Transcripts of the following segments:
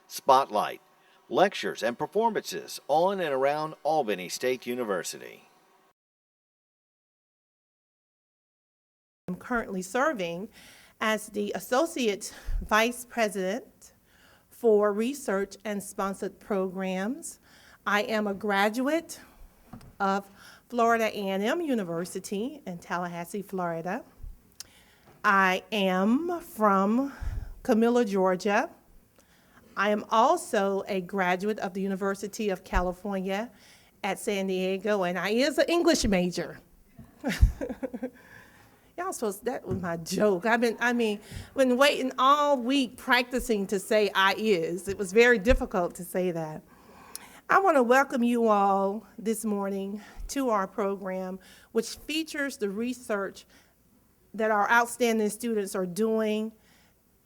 Spotlight, lectures and performances on and around Albany State University. I'm currently serving as the Associate Vice President for Research and Sponsored Programs. I am a graduate of Florida A&M University in Tallahassee, Florida. I am from Camilla, Georgia. I am also a graduate of the University of California at San Diego, and I is an English major. Y'all supposed, that was my joke. I've been waiting all week practicing to say I is. It was very difficult to say that. I want to welcome you all this morning to our program, which features the research that our outstanding students are doing.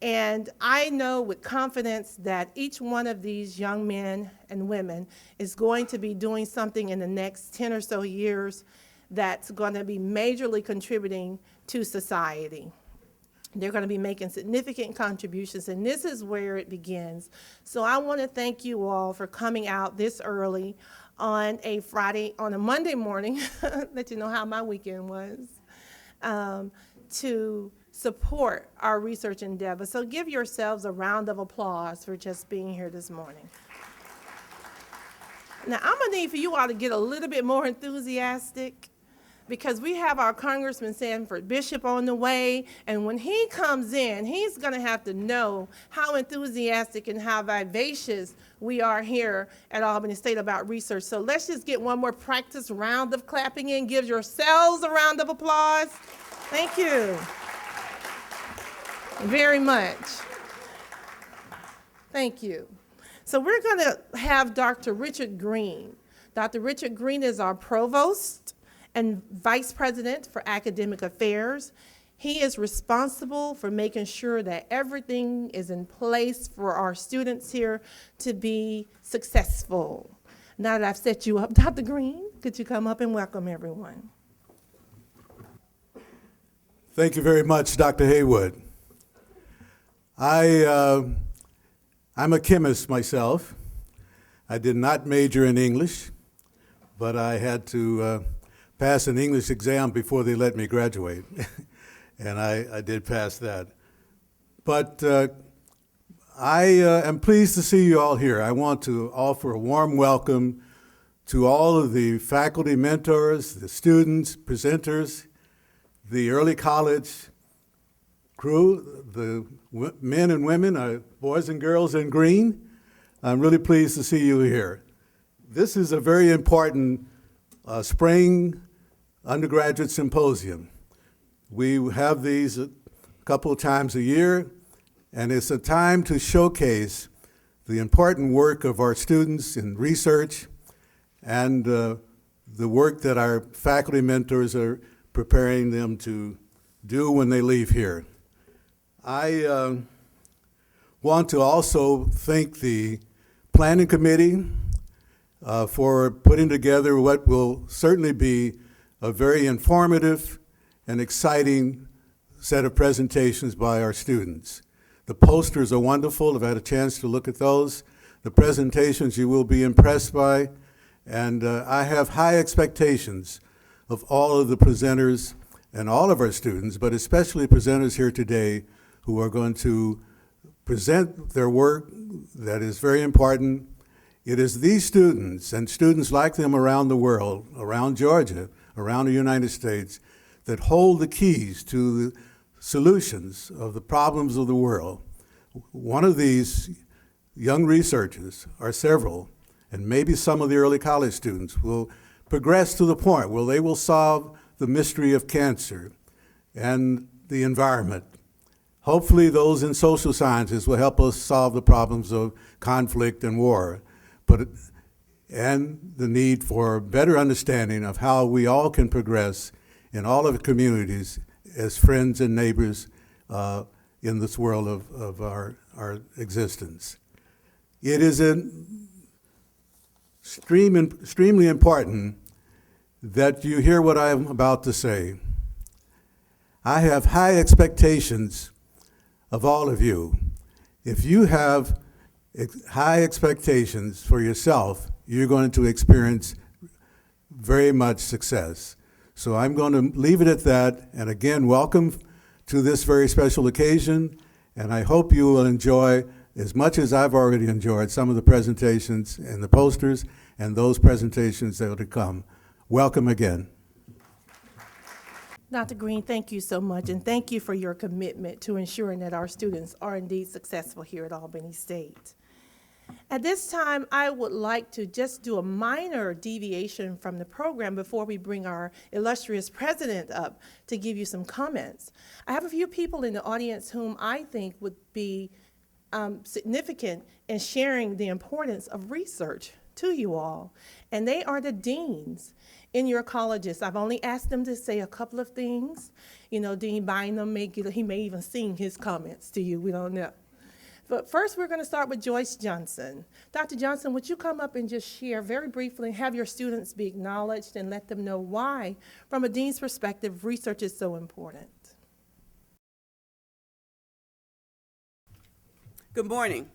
And I know with confidence that each one of these young men and women is going to be doing something in the next 10 or so years that's going to be majorly contributing to society. They're going to be making significant contributions, and this is where it begins. So I want to thank you all for coming out this early on a Monday morning, let you know how my weekend was, to support our research endeavor. So give yourselves a round of applause for just being here this morning. Now, I'm going to need for you all to get a little bit more enthusiastic, because we have our Congressman Sanford Bishop on the way, and when he comes in, he's going to have to know how enthusiastic and how vivacious we are here at Albany State about research. So let's just get one more practice round of clapping in. Give yourselves a round of applause. Thank you very much. Thank you. So we're going to have Dr. Richard Green. Dr. Richard Green is our provost and Vice President for Academic Affairs. He is responsible for making sure that everything is in place for our students here to be successful. Now that I've set you up, Dr. Green, could you come up and welcome everyone? Thank you very much, Dr. Haywood. I'm a chemist myself. I did not major in English, but I had to pass an English exam before they let me graduate, and I did pass that. But I am pleased to see you all here. I want to offer a warm welcome to all of the faculty mentors, the students, presenters, the early college crew, the men and women, boys and girls in green. I'm really pleased to see you here. This is a very important spring undergraduate symposium. We have these a couple of times a year, and it's a time to showcase the important work of our students in research and the work that our faculty mentors are preparing them to do when they leave here. I want to also thank the planning committee for putting together what will certainly be a very informative and exciting set of presentations by our students. The posters are wonderful. I've had a chance to look at those. The presentations you will be impressed by, and I have high expectations of all of the presenters and all of our students, but especially presenters here today who are going to present their work that is very important. It is these students and students like them around the world, around Georgia, around the United States, that hold the keys to the solutions of the problems of the world. One of these young researchers, or several, and maybe some of the early college students, will progress to the point where they will solve the mystery of cancer and the environment. Hopefully those in social sciences will help us solve the problems of conflict and war, and the need for better understanding of how we all can progress in all of the communities as friends and neighbors in this world of our existence. It is extremely important that you hear what I am about to say. I have high expectations of all of you. If you have high expectations for yourself, you're going to experience very much success. So I'm going to leave it at that. And again, welcome to this very special occasion. And I hope you will enjoy, as much as I've already enjoyed, some of the presentations and the posters and those presentations that are to come. Welcome again. Dr. Green, thank you so much, and thank you for your commitment to ensuring that our students are indeed successful here at Albany State. At this time, I would like to just do a minor deviation from the program before we bring our illustrious president up to give you some comments. I have a few people in the audience whom I think would be significant in sharing the importance of research to you all, and they are the deans in your colleges. I've only asked them to say a couple of things. You know, Dean Bynum, he may even sing his comments to you, we don't know. But first, we're going to start with Joyce Johnson. Dr. Johnson, would you come up and just share very briefly and have your students be acknowledged and let them know why, from a dean's perspective, research is so important? Good morning.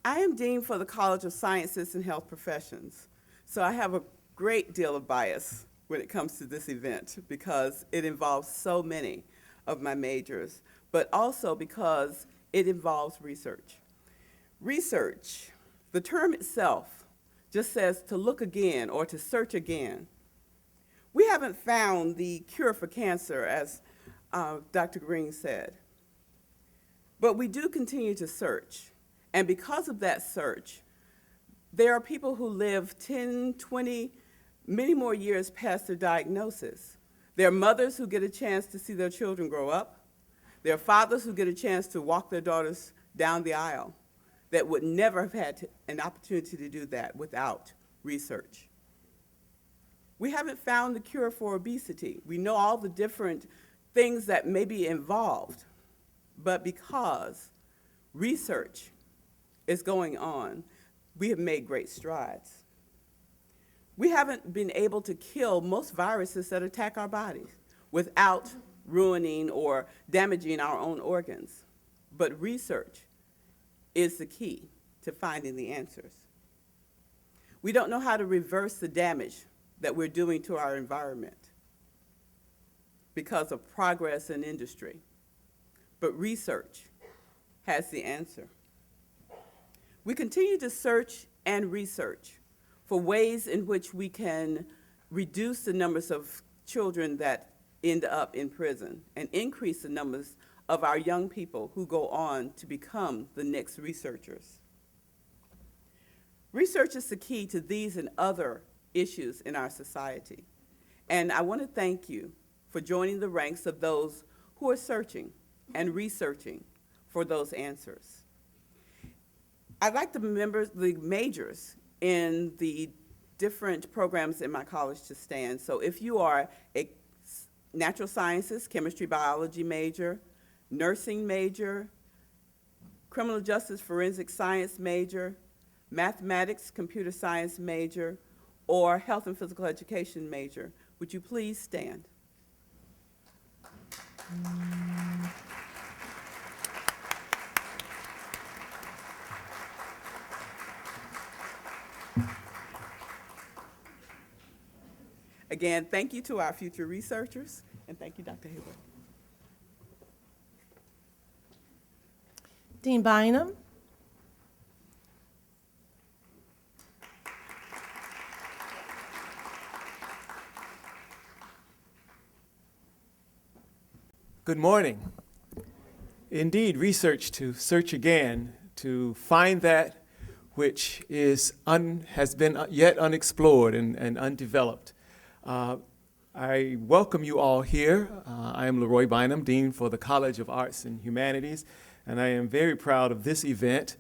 I am Dean for the College of Sciences and Health Professions, so I have a great deal of bias when it comes to this event because it involves so many of my majors, but also because it involves research. Research, the term itself, just says to look again or to search again. We haven't found the cure for cancer, as Dr. Green said, but we do continue to search. And because of that search, there are people who live 10, 20, many more years past their diagnosis. There are mothers who get a chance to see their children grow up. There are fathers who get a chance to walk their daughters down the aisle that would never have had an opportunity to do that without research. We haven't found the cure for obesity. We know all the different things that may be involved, but because research is going on, we have made great strides. We haven't been able to kill most viruses that attack our bodies without ruining or damaging our own organs. But research is the key to finding the answers. We don't know how to reverse the damage that we're doing to our environment because of progress in industry. But research has the answer. We continue to search and research for ways in which we can reduce the numbers of children that end up in prison and increase the numbers of our young people who go on to become the next researchers. Research is the key to these and other issues in our society. And I want to thank you for joining the ranks of those who are searching and researching for those answers. I'd like the majors in the different programs in my college to stand. So if you are a natural sciences, chemistry, biology major, nursing major, criminal justice, forensic science major, mathematics, computer science major, or health and physical education major, would you please stand? Again, thank you to our future researchers, and thank you, Dr. Hayward. Dean Bynum. Good morning. Indeed, research to search again, to find that which has been yet unexplored and undeveloped. I welcome you all here. I am Leroy Bynum, Dean for the College of Arts and Humanities, and I am very proud of this event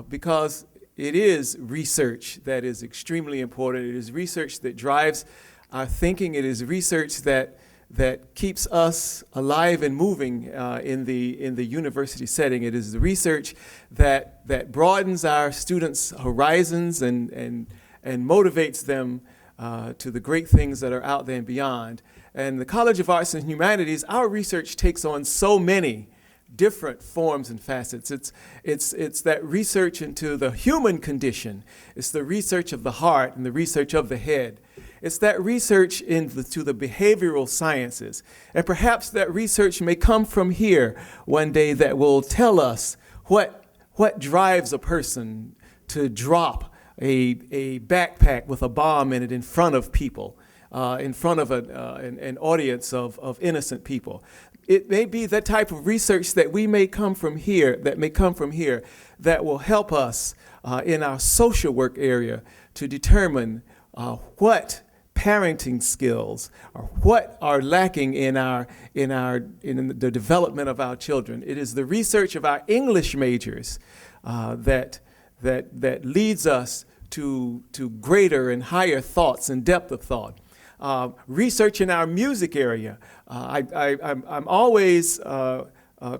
because it is research that is extremely important. It is research that drives our thinking. It is research that keeps us alive and moving in the university setting. It is the research that broadens our students' horizons and motivates them to the great things that are out there and beyond. And the College of Arts and Humanities, our research takes on so many different forms and facets. It's that research into the human condition. It's the research of the heart and the research of the head. It's that research into the behavioral sciences. And perhaps that research may come from here one day that will tell us what drives a person to drop a backpack with a bomb in it in front of people, in front of an audience of innocent people. It may be that type of research that may come from here, that will help us in our social work area to determine what parenting skills or what are lacking in the development of our children. It is the research of our English majors that leads us to greater and higher thoughts and depth of thought. Research in our music area. I'm always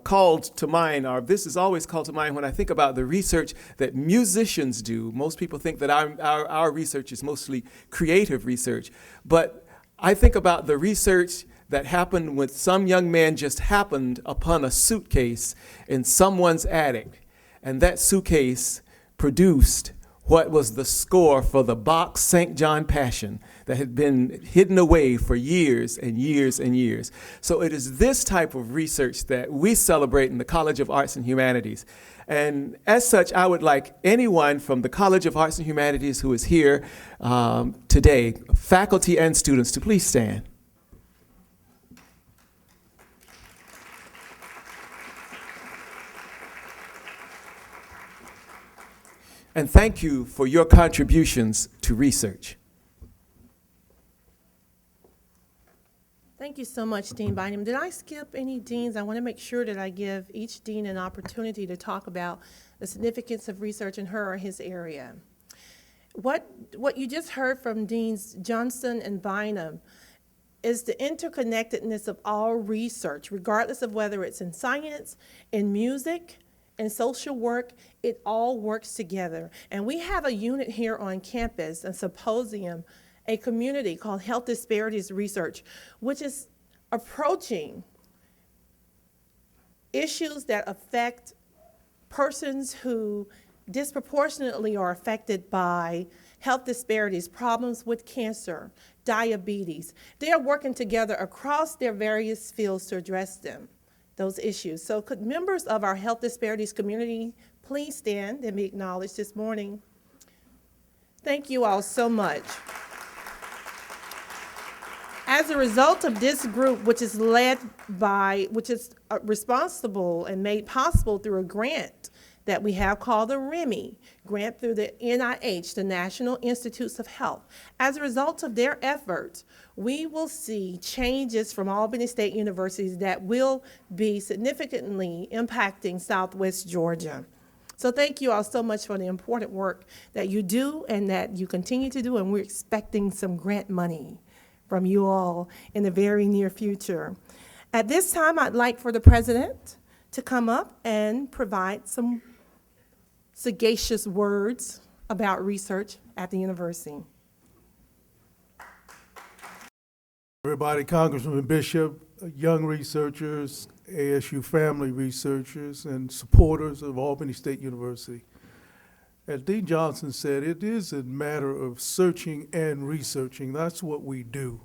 called to mind, or this is always called to mind when I think about the research that musicians do. Most people think that our research is mostly creative research, but I think about the research that happened when some young man just happened upon a suitcase in someone's attic, and that suitcase produced what was the score for the Bach St. John Passion that had been hidden away for years and years and years. So it is this type of research that we celebrate in the College of Arts and Humanities. And as such, I would like anyone from the College of Arts and Humanities who is here today, faculty and students, to please stand. And thank you for your contributions to research. Thank you so much, Dean Bynum. Did I skip any deans? I want to make sure that I give each dean an opportunity to talk about the significance of research in her or his area. What you just heard from Deans Johnson and Bynum is the interconnectedness of all research, regardless of whether it's in science, in music, and social work. It all works together. And we have a unit here on campus, a Symposium, a community called Health Disparities Research, which is approaching issues that affect persons who disproportionately are affected by health disparities, problems with cancer, diabetes. They are working together across their various fields to address those issues. So could members of our health disparities community please stand and be acknowledged this morning? Thank you all so much. As a result of this group, which is responsible and made possible through a grant that we have called the REMI, grant through the NIH, the National Institutes of Health. As a result of their efforts, we will see changes from Albany State University that will be significantly impacting Southwest Georgia. So thank you all so much for the important work that you do and that you continue to do, and we're expecting some grant money from you all in the very near future. At this time, I'd like for the president to come up and provide some sagacious words about research at the university. Everybody, Congressman Bishop, young researchers, ASU family researchers, and supporters of Albany State University. As Dean Johnson said, it is a matter of searching and researching. That's what we do.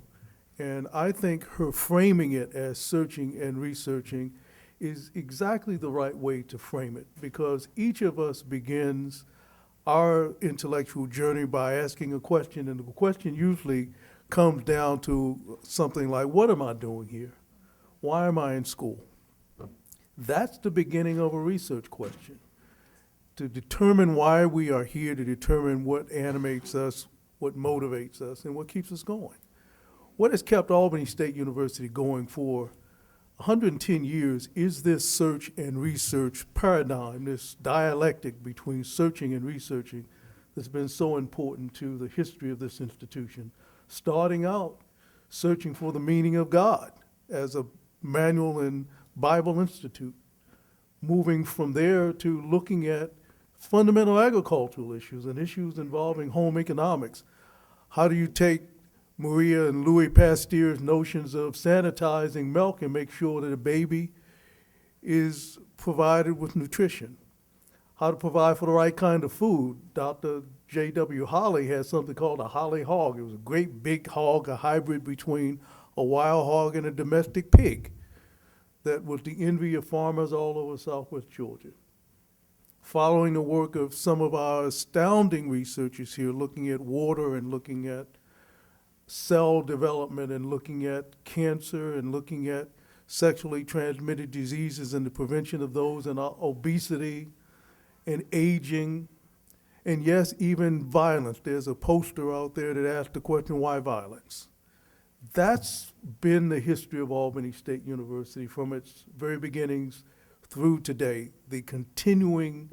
And I think her framing it as searching and researching is exactly the right way to frame it, because each of us begins our intellectual journey by asking a question, and the question usually comes down to something like, what am I doing here? Why am I in school? That's the beginning of a research question. To determine why we are here, to determine what animates us, what motivates us, and what keeps us going. What has kept Albany State University going for 110 years is this search and research paradigm, this dialectic between searching and researching that's been so important to the history of this institution. Starting out searching for the meaning of God as a manual and Bible institute, moving from there to looking at fundamental agricultural issues and issues involving home economics. How do you take Maria and Louis Pasteur's notions of sanitizing milk and make sure that a baby is provided with nutrition. How to provide for the right kind of food. Dr. J.W. Holly has something called a Holly hog. It was a great big hog, a hybrid between a wild hog and a domestic pig that was the envy of farmers all over Southwest Georgia. Following the work of some of our astounding researchers here, looking at water and looking at cell development and looking at cancer and looking at sexually transmitted diseases and the prevention of those, and obesity and aging, and yes, even violence. There's a poster out there that asks the question, why violence? That's been the history of Albany State University from its very beginnings through today, the continuing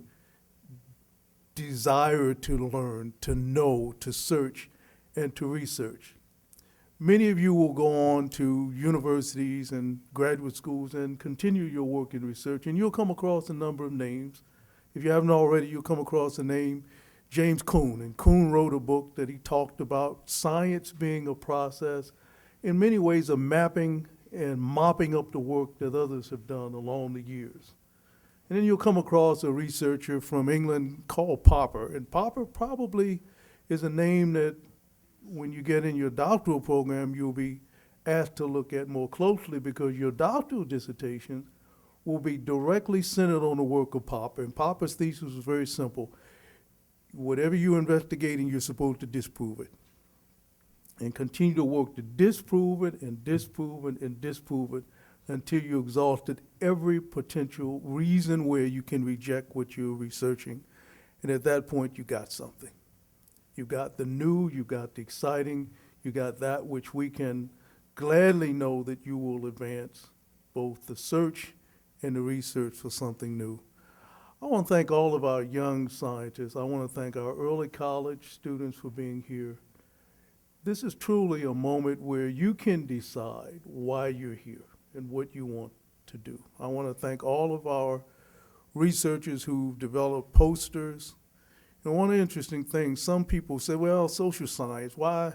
desire to learn, to know, to search, and to research. Many of you will go on to universities and graduate schools and continue your work in research, and you'll come across a number of names. If you haven't already, you'll come across the name James Kuhn. And Kuhn wrote a book that he talked about science being a process, in many ways, of mapping and mopping up the work that others have done along the years. And then you'll come across a researcher from England called Popper. And Popper probably is a name that when you get in your doctoral program, you'll be asked to look at more closely, because your doctoral dissertation will be directly centered on the work of Popper. And Popper's thesis was very simple. Whatever you're investigating, you're supposed to disprove it. And continue to work to disprove it and disprove it and disprove it until you exhausted every potential reason where you can reject what you're researching. And at that point, you got something. You got the new, you got the exciting, you got that which we can gladly know that you will advance both the search and the research for something new. I want to thank all of our young scientists. I want to thank our early college students for being here. This is truly a moment where you can decide why you're here and what you want to do. I want to thank all of our researchers who've developed posters. And one interesting thing, some people say, well, social science, why?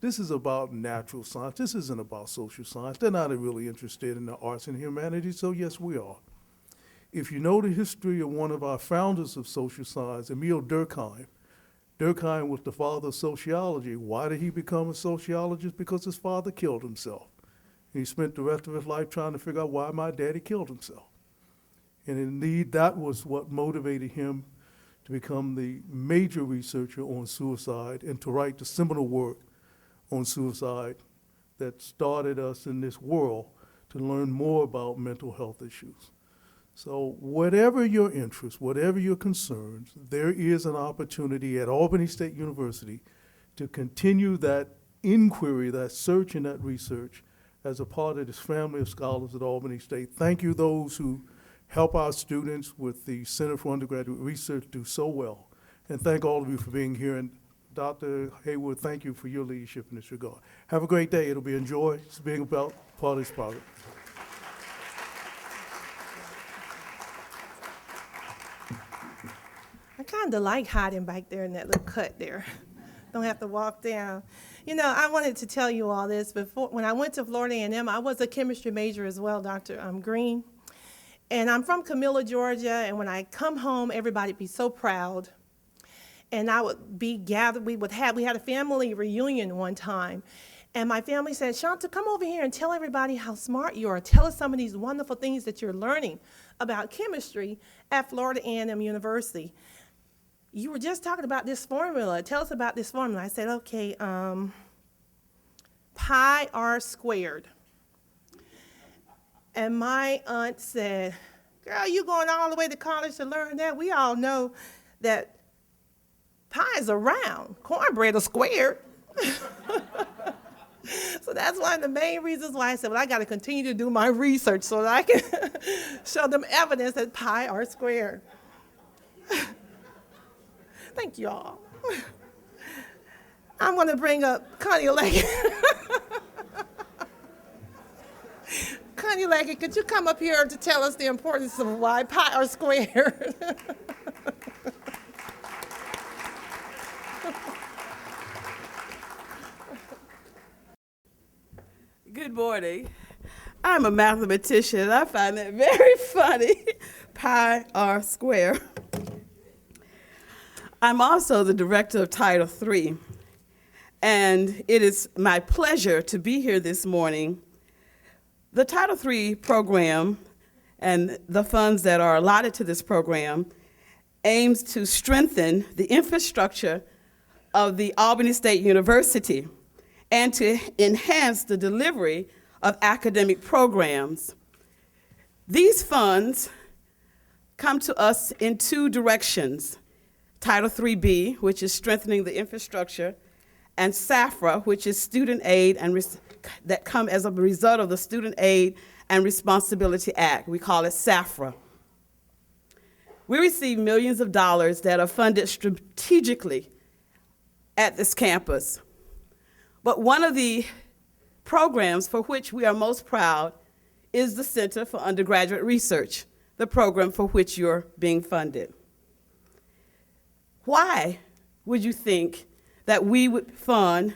This is about natural science. This isn't about social science. They're not really interested in the arts and humanities, so yes, we are. If you know the history of one of our founders of social science, Emil Durkheim, Durkheim was the father of sociology. Why did he become a sociologist? Because his father killed himself. And he spent the rest of his life trying to figure out why my daddy killed himself. And indeed, that was what motivated him to become the major researcher on suicide and to write the seminal work on suicide that started us in this world to learn more about mental health issues. So whatever your interests, whatever your concerns, there is an opportunity at Albany State University to continue that inquiry, that search and that research as a part of this family of scholars at Albany State. Thank you those who help our students with the Center for Undergraduate Research do so well. And thank all of you for being here. And Dr. Haywood, thank you for your leadership in this regard. Have a great day. It'll be a joy being about part of this project. I kind of like hiding back there in that little cut there. Don't have to walk down. You know, I wanted to tell you all this before. When I went to Florida A&M, I was a chemistry major as well, Dr. Green. And I'm from Camilla, Georgia, and when I come home, everybody'd be so proud. And I would be gathered, we had a family reunion one time, and my family said, Shanta, come over here and tell everybody how smart you are. Tell us some of these wonderful things that you're learning about chemistry at Florida A&M University. You were just talking about this formula. Tell us about this formula. I said, okay, pi r squared. And my aunt said, girl, you going all the way to college to learn that? We all know that pi is a round, cornbread is squared. So that's one of the main reasons why I said, well, I got to continue to do my research so that I can show them evidence that pi r squared. Thank you all. I'm going to bring up Connie Leggett. Connie Leggett, could you come up here to tell us the importance of why pi r squared? Good morning. I'm a mathematician, and I find that very funny. Pi r square. I'm also the director of Title III, and it is my pleasure to be here this morning. The Title III program and the funds that are allotted to this program aims to strengthen the infrastructure of the Albany State University and to enhance the delivery of academic programs. These funds come to us in two directions: Title IIIB, which is strengthening the infrastructure, and SAFRA, which is student aid and that come as a result of the Student Aid and Responsibility Act. We call it SAFRA. We receive millions of dollars that are funded strategically at this campus. But one of the programs for which we are most proud is the Center for Undergraduate Research, the program for which you're being funded. Why would you think that we would fund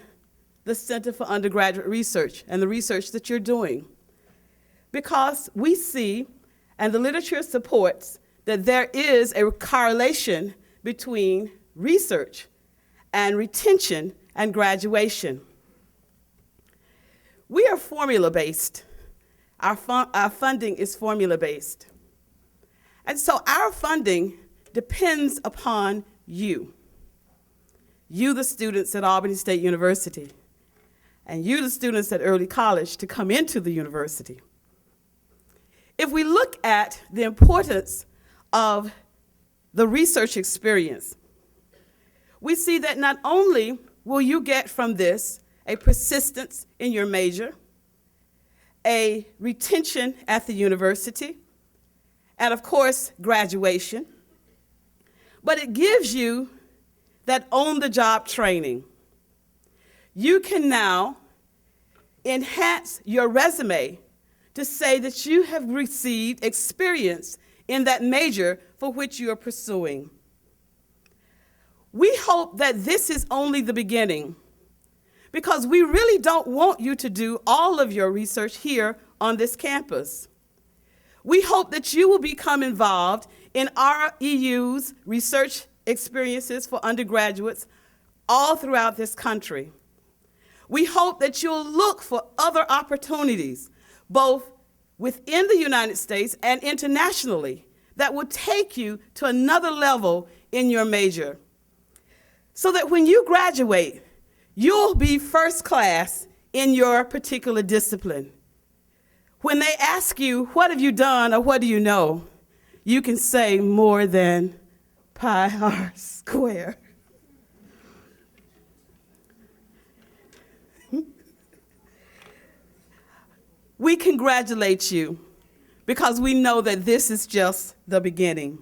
the Center for Undergraduate Research and the research that you're doing? Because we see, and the literature supports, that there is a correlation between research and retention and graduation. We are formula-based. Our funding is formula-based. And so our funding depends upon you, the students at Albany State University, and you, the students at Early College, to come into the university. If we look at the importance of the research experience, we see that not only will you get from this a persistence in your major, a retention at the university, and of course, graduation, but it gives you that on-the-job training. You can now enhance your resume to say that you have received experience in that major for which you are pursuing. We hope that this is only the beginning, because we really don't want you to do all of your research here on this campus. We hope that you will become involved in our EU's research experiences for undergraduates all throughout this country. We hope that you'll look for other opportunities, both within the United States and internationally, that will take you to another level in your major, so that when you graduate, you'll be first class in your particular discipline. When they ask you, what have you done or what do you know, you can say more than pi r square. We congratulate you because we know that this is just the beginning.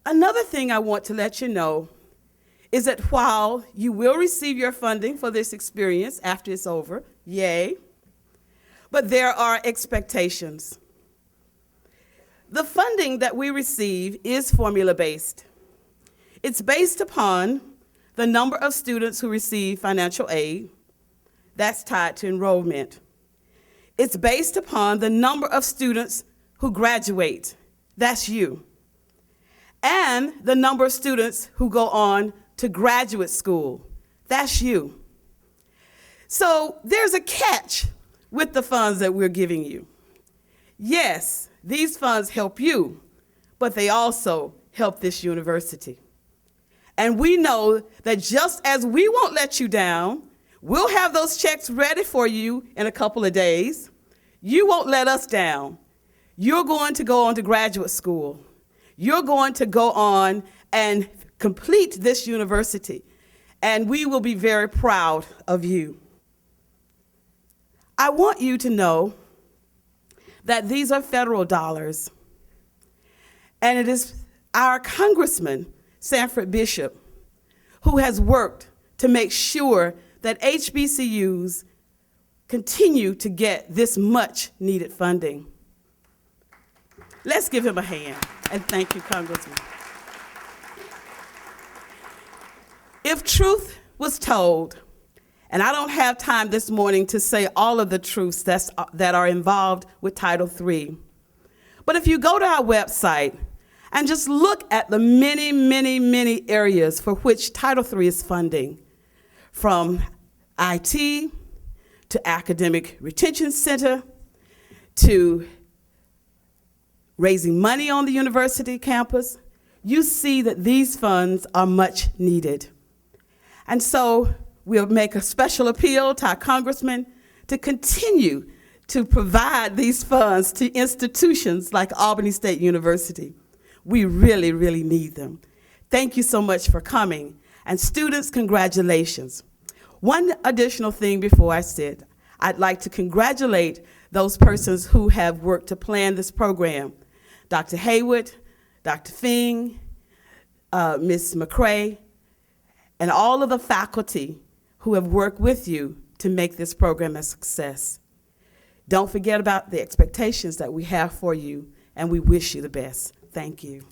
Another thing I want to let you know is that while you will receive your funding for this experience after it's over, yay, but there are expectations. The funding that we receive is formula-based. It's based upon the number of students who receive financial aid. That's tied to enrollment. It's based upon the number of students who graduate. That's you. And the number of students who go on to graduate school. That's you. So there's a catch with the funds that we're giving you. Yes, these funds help you, but they also help this university. And we know that just as we won't let you down, we'll have those checks ready for you in a couple of days. You won't let us down. You're going to go on to graduate school. You're going to go on and complete this university, and we will be very proud of you. I want you to know that these are federal dollars, and it is our Congressman, Sanford Bishop, who has worked to make sure that HBCUs continue to get this much needed funding. Let's give him a hand, and thank you, Congressman. If truth was told, And I don't have time this morning to say all of the truths that are involved with Title III. But if you go to our website and just look at the many, many, many areas for which Title III is funding, from IT to Academic Retention Center to raising money on the university campus, you see that these funds are much needed. And so we'll make a special appeal to our congressman to continue to provide these funds to institutions like Albany State University. We really, really need them. Thank you so much for coming. And students, congratulations. One additional thing before I sit, I'd like to congratulate those persons who have worked to plan this program. Dr. Haywood, Dr. Fing, Ms. McCrae, and all of the faculty who have worked with you to make this program a success. Don't forget about the expectations that we have for you, and we wish you the best. Thank you.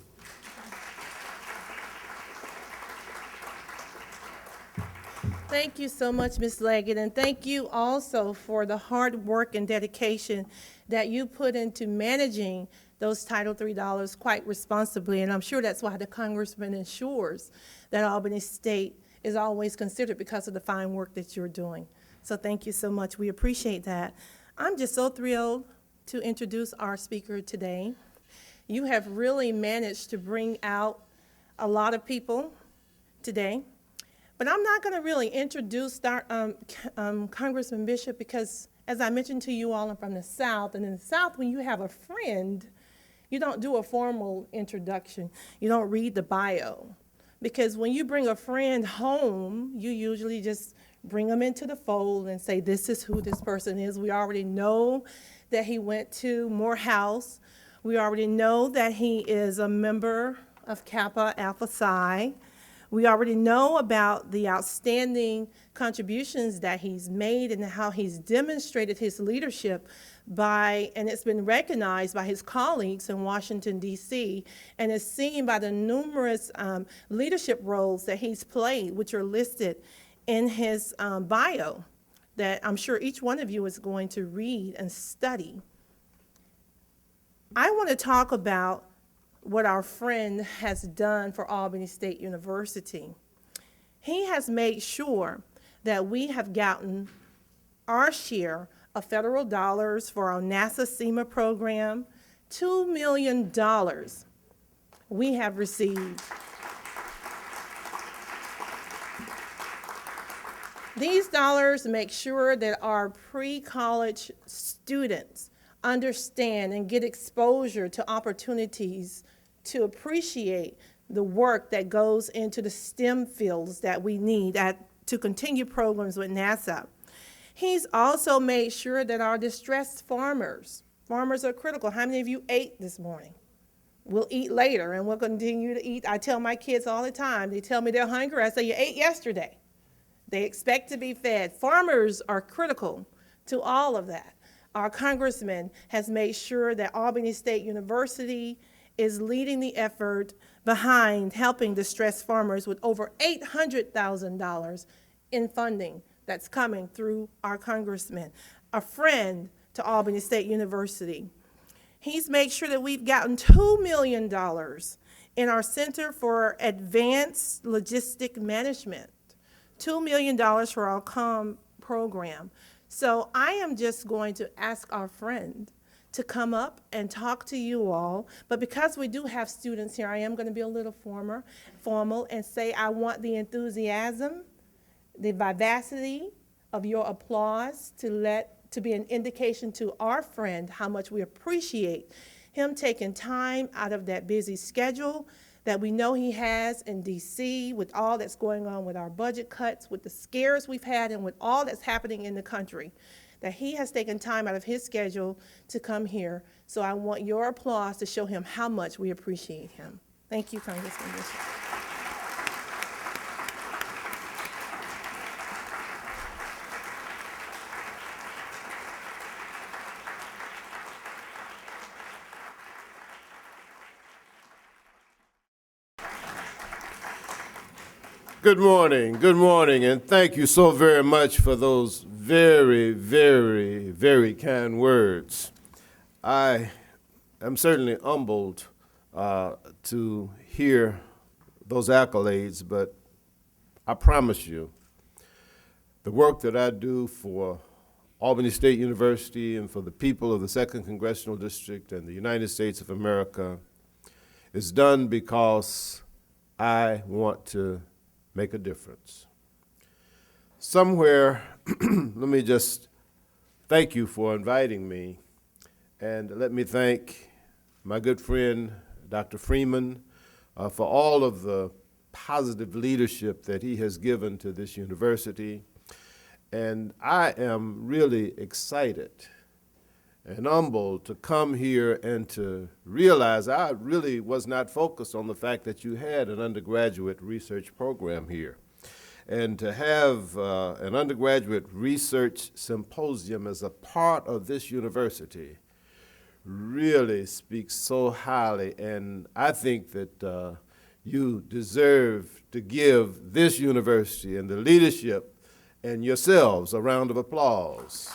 Thank you so much, Ms. Leggett, and thank you also for the hard work and dedication that you put into managing those Title III dollars quite responsibly, and I'm sure that's why the Congressman ensures that Albany State is always considered because of the fine work that you're doing. So thank you so much. We appreciate that. I'm just so thrilled to introduce our speaker today. You have really managed to bring out a lot of people today. But I'm not going to really introduce Congressman Bishop because, as I mentioned to you all, I'm from the South. And in the South, when you have a friend, you don't do a formal introduction. You don't read the bio. Because when you bring a friend home, you usually just bring them into the fold and say, this is who this person is. We already know that he went to Morehouse. We already know that he is a member of Kappa Alpha Psi. We already know about the outstanding contributions that he's made and how he's demonstrated his leadership and it's been recognized by his colleagues in Washington, D.C., and is seen by the numerous leadership roles that he's played, which are listed in his bio that I'm sure each one of you is going to read and study. I want to talk about what our friend has done for Albany State University. He has made sure that we have gotten our share of federal dollars for our NASA SEMA program. $2 million we have received. These dollars make sure that our pre-college students understand and get exposure to opportunities to appreciate the work that goes into the STEM fields that we need to continue programs with NASA. He's also made sure that our distressed farmers are critical. How many of you ate this morning? We'll eat later and we'll continue to eat. I tell my kids all the time, they tell me they're hungry, I say, you ate yesterday. They expect to be fed. Farmers are critical to all of that. Our congressman has made sure that Albany State University is leading the effort behind helping distressed farmers with over $800,000 in funding that's coming through our congressman, a friend to Albany State University. He's made sure that we've gotten $2 million in our Center for Advanced Logistic Management, $2 million for our COM program. So I am just going to ask our friend to come up and talk to you all. But because we do have students here, I am going to be a little formal and say I want the enthusiasm, the vivacity of your applause to be an indication to our friend how much we appreciate him taking time out of that busy schedule that we know he has in D.C. with all that's going on with our budget cuts, with the scares we've had, and with all that's happening in the country, that he has taken time out of his schedule to come here. So I want your applause to show him how much we appreciate him. Thank you, Congressman Bishop. Good morning, and thank you so very much for those very, very, very kind words. I am certainly humbled to hear those accolades, but I promise you, the work that I do for Albany State University and for the people of the 2nd Congressional District and the United States of America is done because I want to make a difference. Somewhere, let me just thank you for inviting me, and let me thank my good friend, Dr. Freeman, for all of the positive leadership that he has given to this university. And I am really excited and humbled to come here and to realize I really was not focused on the fact that you had an undergraduate research program here. And to have an undergraduate research symposium as a part of this university really speaks so highly, and I think that you deserve to give this university and the leadership and yourselves a round of applause.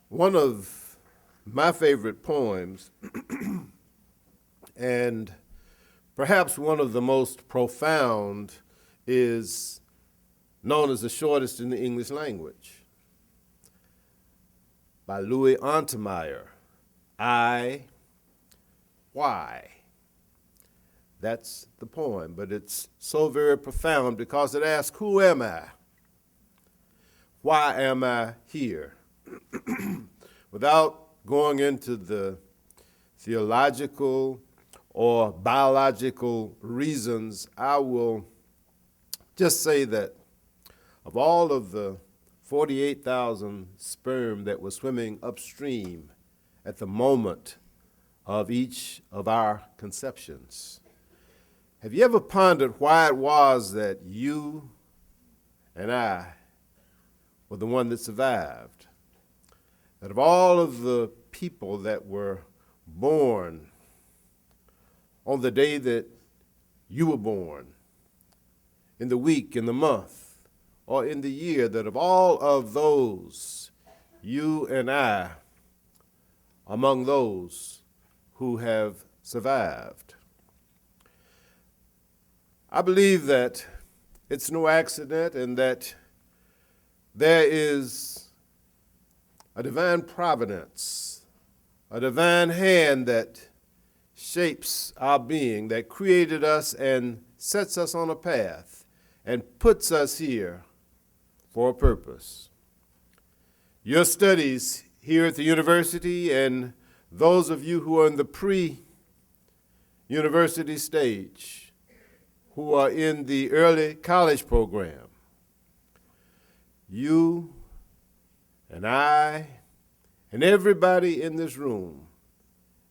One of my favorite poems, and perhaps one of the most profound, is known as the shortest in the English language, by Louis Untermeyer, Why? That's the poem, but it's so very profound because it asks, who am I? Why am I here? Without going into the theological or biological reasons, I will just say that of all of the 48,000 sperm that were swimming upstream at the moment of each of our conceptions, have you ever pondered why it was that you and I were the one that survived? That of all of the people that were born on the day that you were born, in the week, in the month, or in the year, that of all of those, you and I are among those who have survived. I believe that it's no accident and that there is a divine providence, a divine hand that shapes our being, that created us and sets us on a path and puts us here for a purpose. Your studies here at the university and those of you who are in the pre-university stage, who are in the early college program, you and I and everybody in this room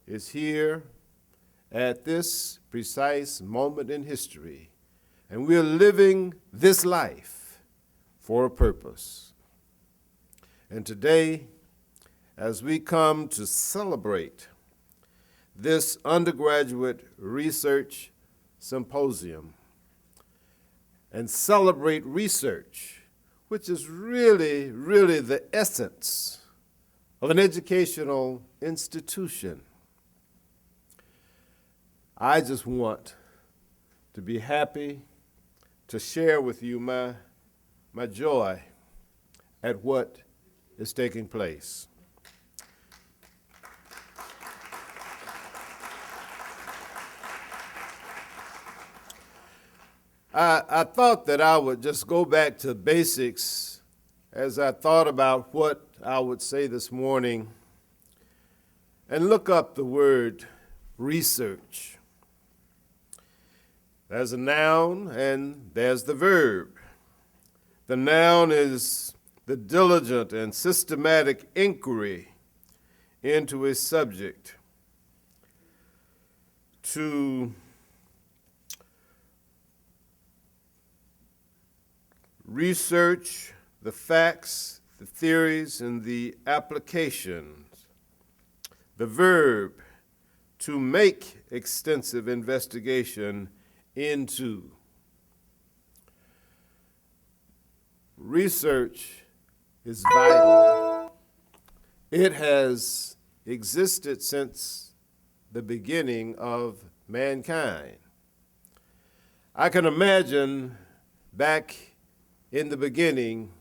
is here at this precise moment in history, and we're living this life for a purpose. And today, as we come to celebrate this undergraduate research symposium and celebrate research, which is really, really the essence of an educational institution, I just want to be happy to share with you my joy at what is taking place. I thought that I would just go back to basics as I thought about what I would say this morning and look up the word research. There's a noun and there's the verb. The noun is the diligent and systematic inquiry into a subject, to research the facts, the theories, and the applications the verb to make extensive investigation into. Research is vital. It has existed since the beginning of mankind. I can imagine back in the beginning,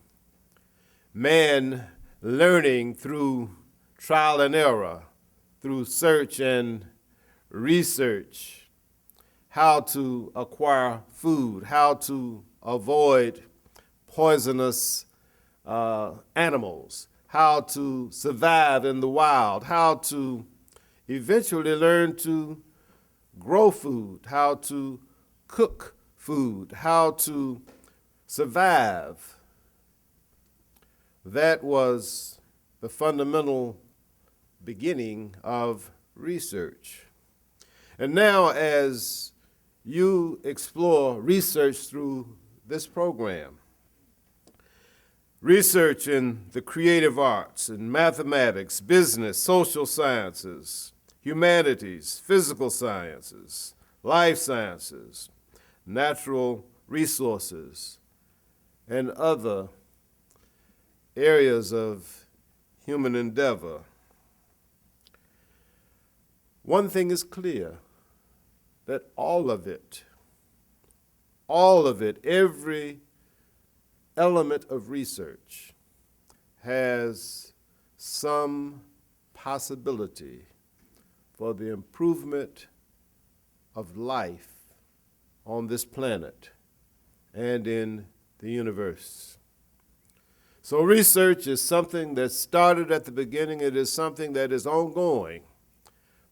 man learning through trial and error, through search and research, how to acquire food, how to avoid poisonous animals, how to survive in the wild, how to eventually learn to grow food, how to cook food, how to survive. That was the fundamental beginning of research. And now, as you explore research through this program, research in the creative arts and mathematics, business, social sciences, humanities, physical sciences, life sciences, natural resources, and other areas of human endeavor. One thing is clear, that all of it, every element of research has some possibility for the improvement of life on this planet and in the universe. So research is something that started at the beginning. It is something that is ongoing,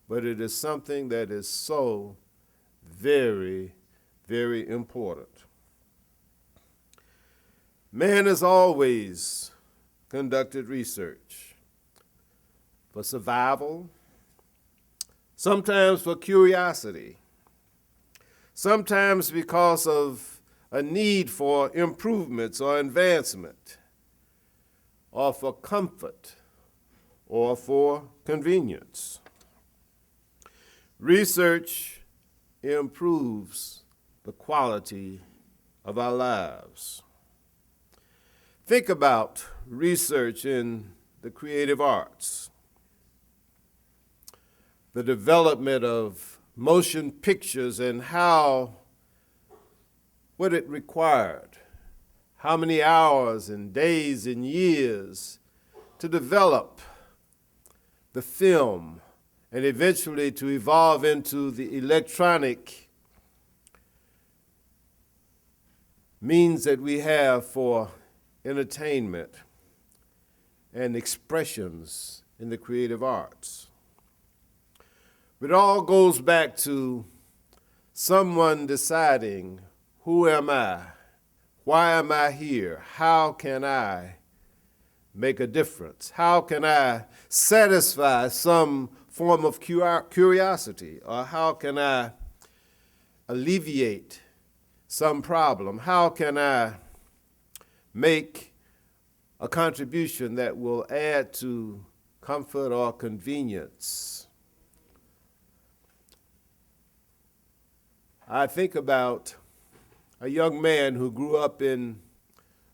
but it is something that is so very, very important. Man has always conducted research for survival, sometimes for curiosity, sometimes because of a need for improvements or advancement, or for comfort, or for convenience. Research improves the quality of our lives. Think about research in the creative arts, the development of motion pictures and what it required, how many hours and days and years to develop the film and eventually to evolve into the electronic means that we have for entertainment and expressions in the creative arts. But it all goes back to someone deciding, who am I? Why am I here? How can I make a difference? How can I satisfy some form of curiosity? Or how can I alleviate some problem? How can I make a contribution that will add to comfort or convenience? I think about a young man who grew up in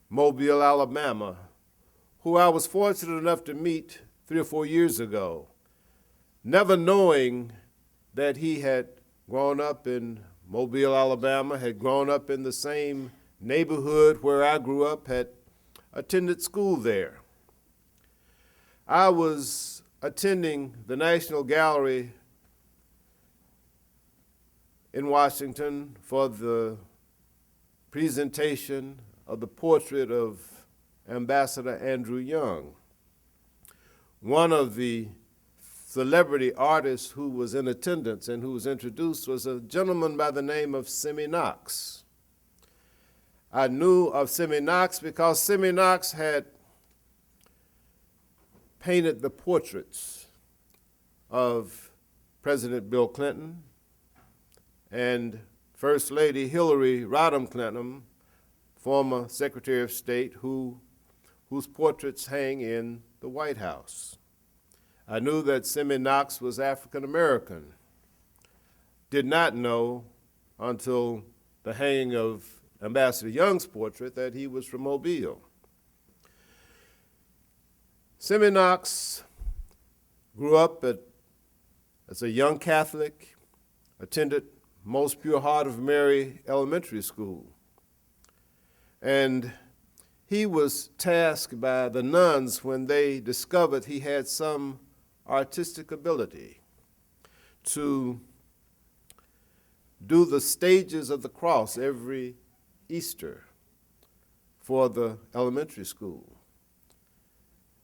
Mobile, Alabama, who I was fortunate enough to meet 3 or 4 years ago, never knowing that he had grown up in Mobile, Alabama, had grown up in the same neighborhood where I grew up, had attended school there. I was attending the National Gallery in Washington for the presentation of the portrait of Ambassador Andrew Young. One of the celebrity artists who was in attendance and who was introduced was a gentleman by the name of Simi Knox. I knew of Simi Knox because Simi Knox had painted the portraits of President Bill Clinton and First Lady Hillary Rodham Clinton, former Secretary of State, whose portraits hang in the White House. I knew that Simi Knox was African American. Did not know until the hanging of Ambassador Young's portrait that he was from Mobile. Simi Knox grew up as a young Catholic, attended Most Pure Heart of Mary Elementary School. And he was tasked by the nuns when they discovered he had some artistic ability to do the stages of the cross every Easter for the elementary school.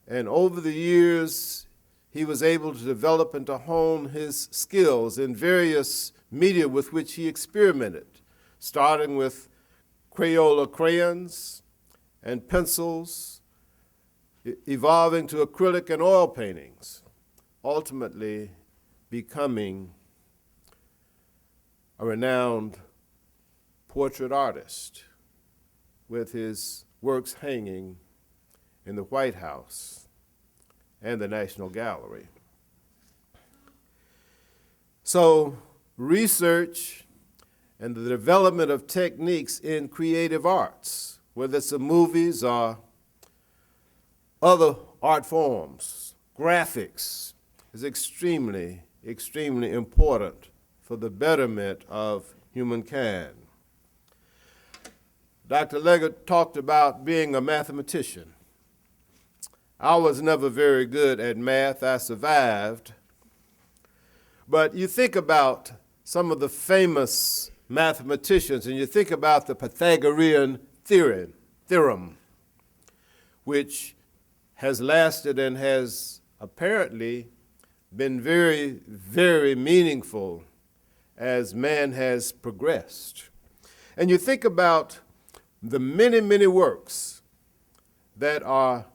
And over the years, he was able to develop and to hone his skills in various media with which he experimented, starting with Crayola crayons and pencils, evolving to acrylic and oil paintings, ultimately becoming a renowned portrait artist with his works hanging in the White House and the National Gallery. So research and the development of techniques in creative arts, whether it's the movies or other art forms, graphics, is extremely, extremely important for the betterment of humankind. Dr. Leggett talked about being a mathematician. I was never very good at math. I survived. But you think about some of the famous mathematicians, and you think about the Pythagorean theorem, which has lasted and has apparently been very, very meaningful as man has progressed. And you think about the many, many works that are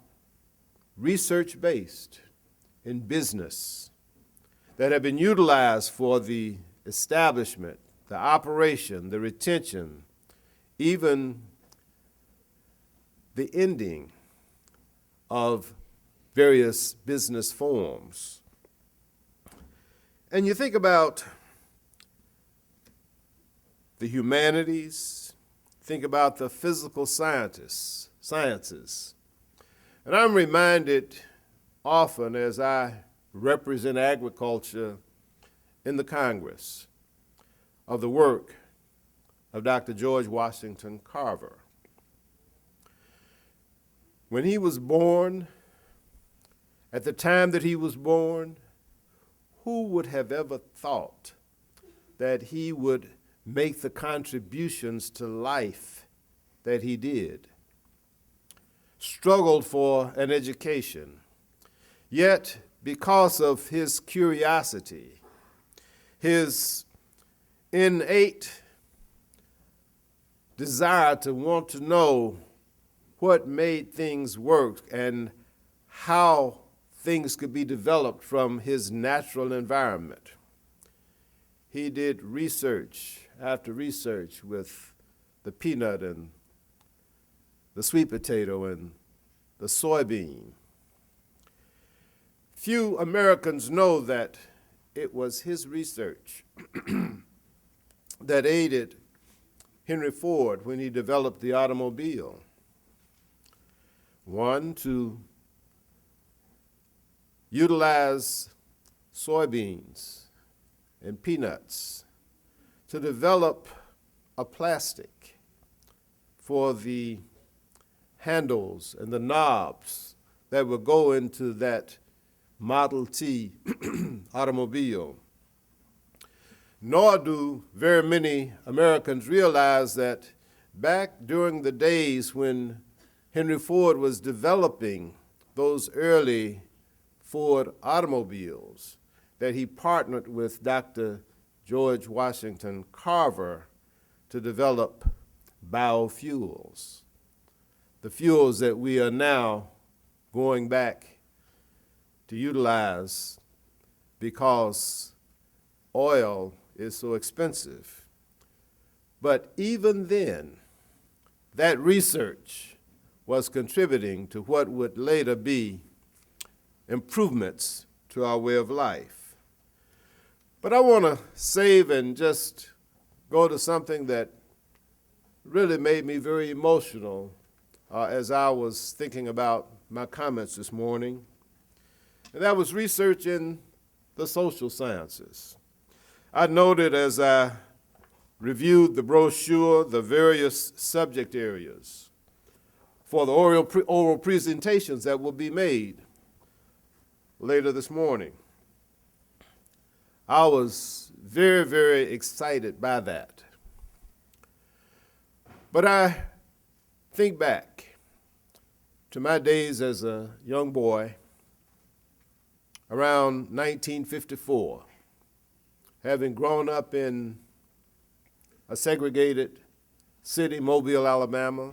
research-based in business that have been utilized for the establishment, the operation, the retention, even the ending of various business forms. And you think about the humanities, think about the physical sciences. And I'm reminded often as I represent agriculture in the Congress of the work of Dr. George Washington Carver. When he was born, at the time that he was born, who would have ever thought that he would make the contributions to life that he did? Struggled for an education, yet because of his curiosity, his innate desire to want to know what made things work and how things could be developed from his natural environment, he did research after research with the peanut and the sweet potato and the soybean. Few Americans know that it was his research that aided Henry Ford when he developed the automobile. One, to utilize soybeans and peanuts to develop a plastic for the handles and the knobs that would go into that Model T automobile. Nor do very many Americans realize that back during the days when Henry Ford was developing those early Ford automobiles, that he partnered with Dr. George Washington Carver to develop biofuels, the fuels that we are now going back to utilize because oil is so expensive. But even then, that research was contributing to what would later be improvements to our way of life. But I want to save and just go to something that really made me very emotional as I was thinking about my comments this morning. And that was research in the social sciences. I noted as I reviewed the brochure the various subject areas for the oral presentations that will be made later this morning. I was very, very excited by that. But I think back to my days as a young boy around 1954, having grown up in a segregated city, Mobile, Alabama,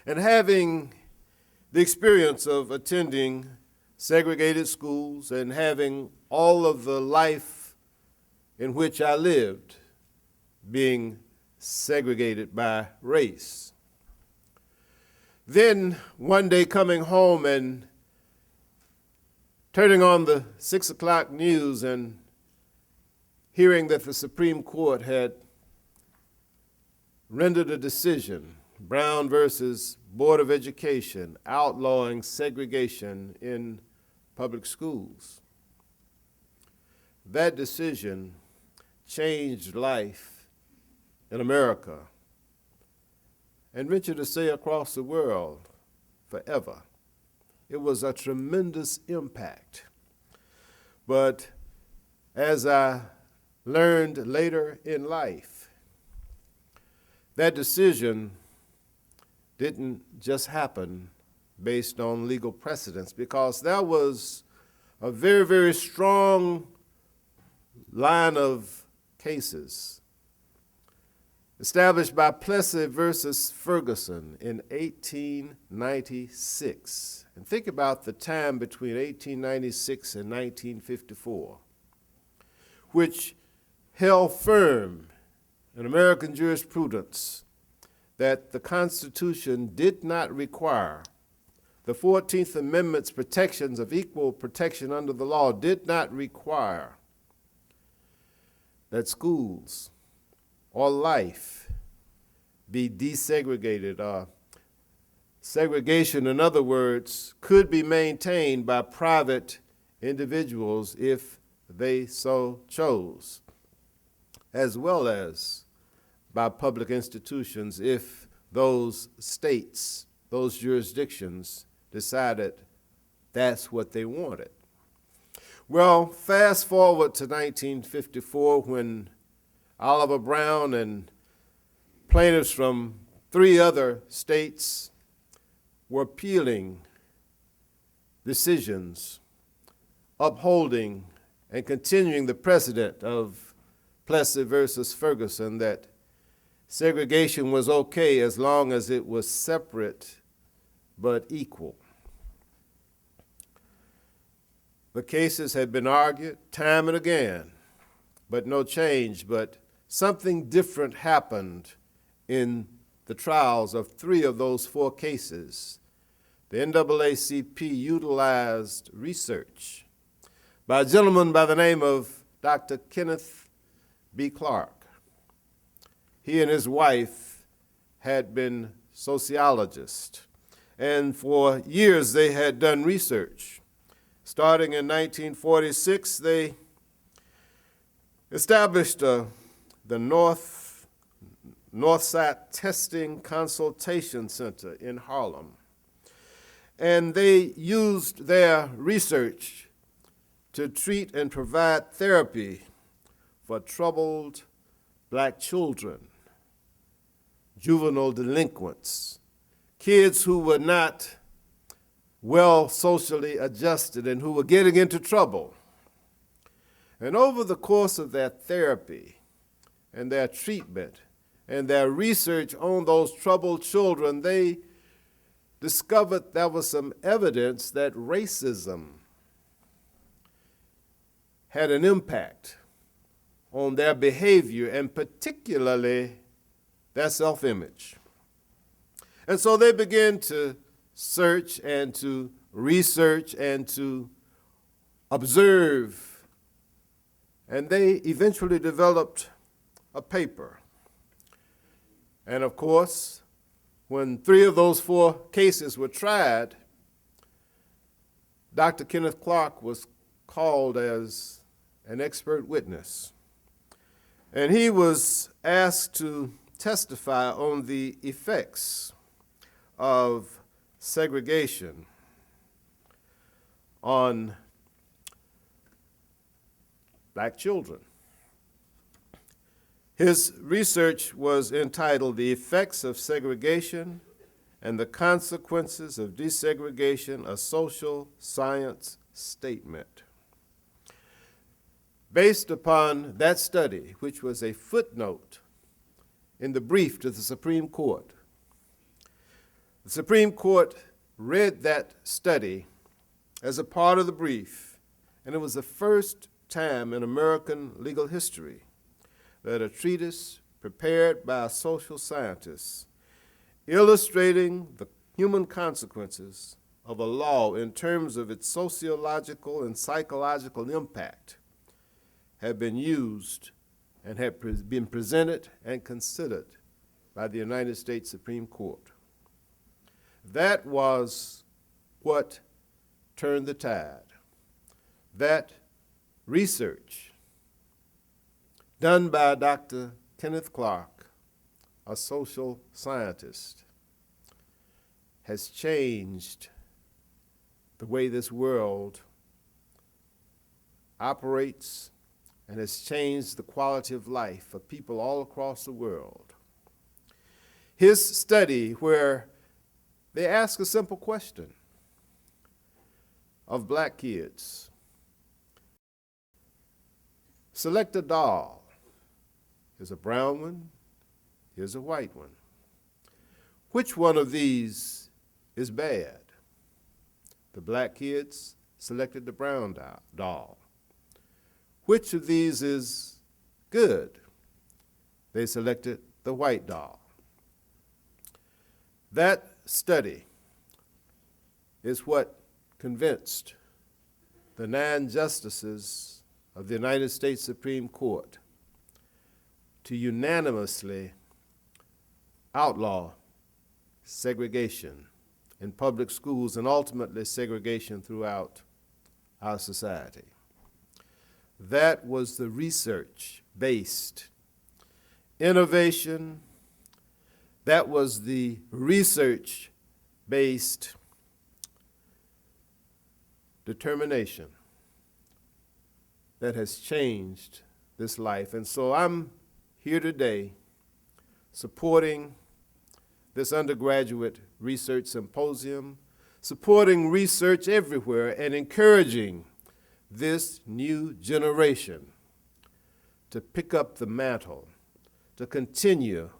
and having the experience of attending segregated schools and having all of the life in which I lived being segregated by race. Then one day coming home and turning on the 6 o'clock news and hearing that the Supreme Court had rendered a decision, Brown versus Board of Education, outlawing segregation in public schools. That decision changed life in America, and venture to say across the world forever. It was a tremendous impact. But as I learned later in life, that decision didn't just happen based on legal precedents, because there was a very, very strong line of cases established by Plessy versus Ferguson in 1896. And think about the time between 1896 and 1954, which held firm in American jurisprudence that the Constitution did not require, the 14th Amendment's protections of equal protection under the law did not require that schools or life be desegregated. Segregation, in other words, could be maintained by private individuals if they so chose, as well as by public institutions if those states, those jurisdictions decided that's what they wanted. Well, fast forward to 1954 when Oliver Brown and plaintiffs from 3 other states were appealing decisions, upholding and continuing the precedent of Plessy versus Ferguson that segregation was okay as long as it was separate but equal. The cases had been argued time and again, but no change. But something different happened in the trials of 3 of those 4 cases. The NAACP utilized research by a gentleman by the name of Dr. Kenneth B. Clark. He and his wife had been sociologists, and for years they had done research. Starting in 1946, they established the Northside Testing Consultation Center in Harlem. And they used their research to treat and provide therapy for troubled black children, juvenile delinquents, kids who were not well socially adjusted and who were getting into trouble. And over the course of their therapy and their treatment and their research on those troubled children, they discovered there was some evidence that racism had an impact on their behavior and particularly their self-image. And so they began to search and to research and to observe, and they eventually developed a paper. And of course, when 3 of those 4 cases were tried, Dr. Kenneth Clark was called as an expert witness. And he was asked to testify on the effects of segregation on black children. His research was entitled "The Effects of Segregation and the Consequences of Desegregation, a Social Science Statement." Based upon that study, which was a footnote in the brief to the Supreme Court, the Supreme Court read that study as a part of the brief, and it was the first time in American legal history that a treatise prepared by a social scientist illustrating the human consequences of a law in terms of its sociological and psychological impact had been used and had been presented and considered by the United States Supreme Court. That was what turned the tide. That research done by Dr. Kenneth Clark, a social scientist, has changed the way this world operates and has changed the quality of life for people all across the world. His study, where they ask a simple question of black kids: select a doll. Here's a brown one, here's a white one. Which one of these is bad? The black kids selected the brown doll. Which of these is good? They selected the white doll. That study is what convinced the 9 justices of the United States Supreme Court to unanimously outlaw segregation in public schools and ultimately segregation throughout our society. That was the research-based innovation. That was the research-based determination that has changed this life. And so I'm here today supporting this undergraduate research symposium, supporting research everywhere, and encouraging this new generation to pick up the mantle, to continue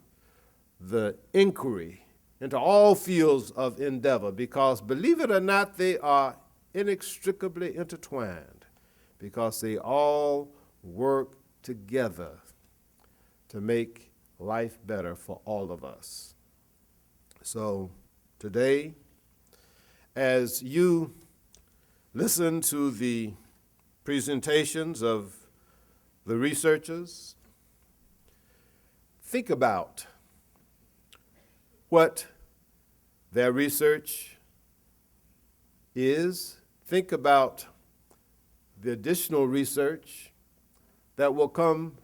the inquiry into all fields of endeavor, because believe it or not, they are inextricably intertwined, because they all work together to make life better for all of us. So today, as you listen to the presentations of the researchers, think about what their research is. Think about the additional research that will come